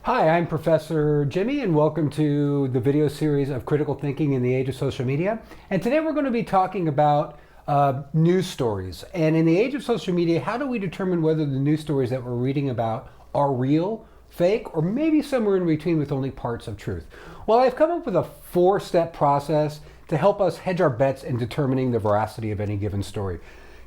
Hi, I'm Professor Jimmy, and welcome to the video series of Critical Thinking in the Age of Social Media. And today we're going to be talking about news stories. And in the age of social media, how do we determine whether the news stories that we're reading about are real, fake, or maybe somewhere in between with only parts of truth? Well, I've come up with a 4-step process to help us hedge our bets in determining the veracity of any given story.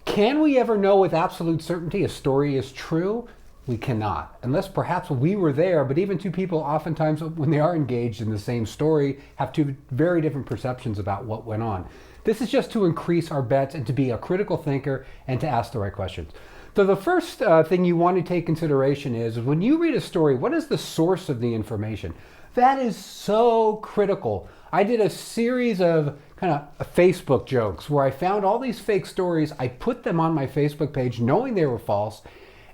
Can we ever know with absolute certainty a story is true? We cannot, unless perhaps we were there, but even two people oftentimes when they are engaged in the same story have two very different perceptions about what went on. This is just to increase our bets and to be a critical thinker and to ask the right questions. So the first thing you want to take consideration is when you read a story, what is the source of the information? That is so critical. I did a series of kind of Facebook jokes where I found all these fake stories. I put them on my Facebook page knowing they were false.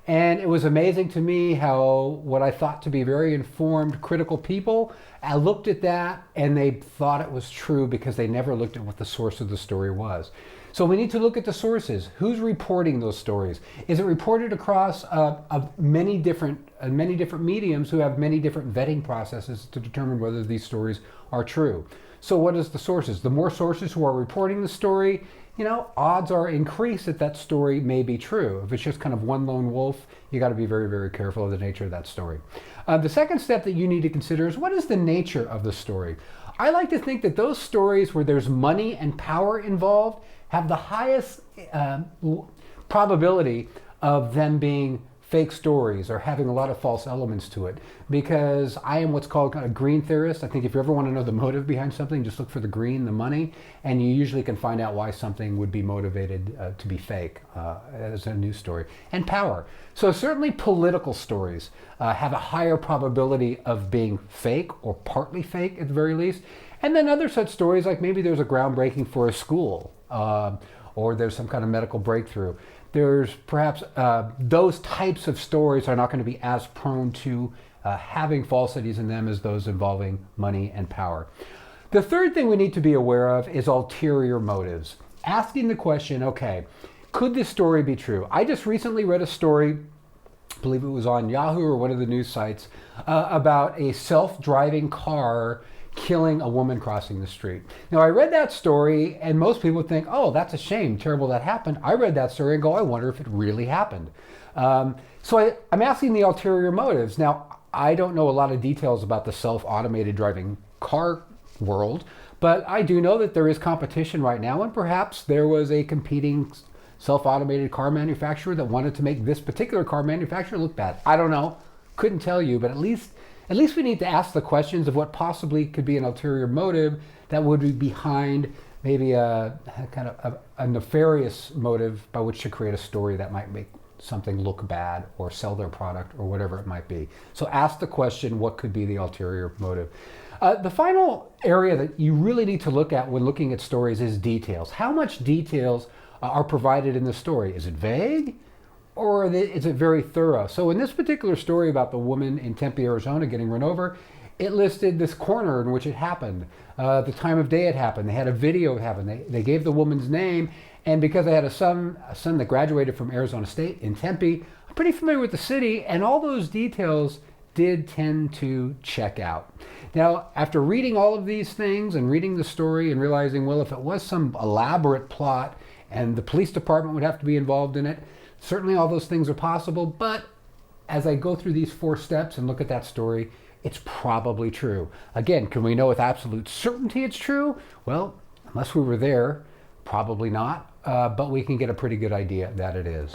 And it was amazing to me how what I thought to be very informed, critical people, I looked at that and they thought it was true because they never looked at what the source of the story was. So we need to look at the sources. Who's reporting those stories? Is it reported across many different mediums who have many different vetting processes to determine whether these stories are true? So what is the sources? The more sources who are reporting the story, odds are increased that that story may be true. If it's just kind of one lone wolf, you got to be very, very careful of the nature of that story. The second step that you need to consider is what is the nature of the story? I like to think that those stories where there's money and power involved have the highest probability of them being fake stories or having a lot of false elements to it, because I am what's called a green theorist. I think if you ever want to know the motive behind something, just look for the green, the money, and you usually can find out why something would be motivated to be fake as a news story. And power. So certainly political stories have a higher probability of being fake or partly fake at the very least. And then other such stories, like maybe there's a groundbreaking for a school or there's some kind of medical breakthrough. There's perhaps those types of stories are not going to be as prone to having falsities in them as those involving money and power. The third thing we need to be aware of is ulterior motives. Asking the question, okay, could this story be true? I just recently read a story, I believe it was on Yahoo or one of the news sites, about a self-driving car killing a woman crossing the street. Now, I read that story and most people would think, oh, that's a shame, terrible that happened. I read that story and go, I wonder if it really happened. So I'm asking the ulterior motives. Now, I don't know a lot of details about the self-automated driving car world, but I do know that there is competition right now, and perhaps there was a competing self-automated car manufacturer that wanted to make this particular car manufacturer look bad. I don't know, couldn't tell you, but at least we need to ask the questions of what possibly could be an ulterior motive that would be behind maybe a kind of a nefarious motive by which to create a story that might make something look bad or sell their product or whatever it might be. So ask the question, what could be the ulterior motive? The final area that you really need to look at when looking at stories is details. How much details are provided in the story? Is it vague? Or is it very thorough? So in this particular story about the woman in Tempe, Arizona getting run over, it listed this corner in which it happened, the time of day it happened. They had a video of it happen. They gave the woman's name, and because I had a son that graduated from Arizona State in Tempe, I'm pretty familiar with the city, and all those details did tend to check out. Now, after reading all of these things and reading the story and realizing, well, if it was some elaborate plot and the police department would have to be involved in it, certainly all those things are possible, but as I go through these 4 steps and look at that story, it's probably true. Again, can we know with absolute certainty it's true? Well, unless we were there, probably not, but we can get a pretty good idea that it is.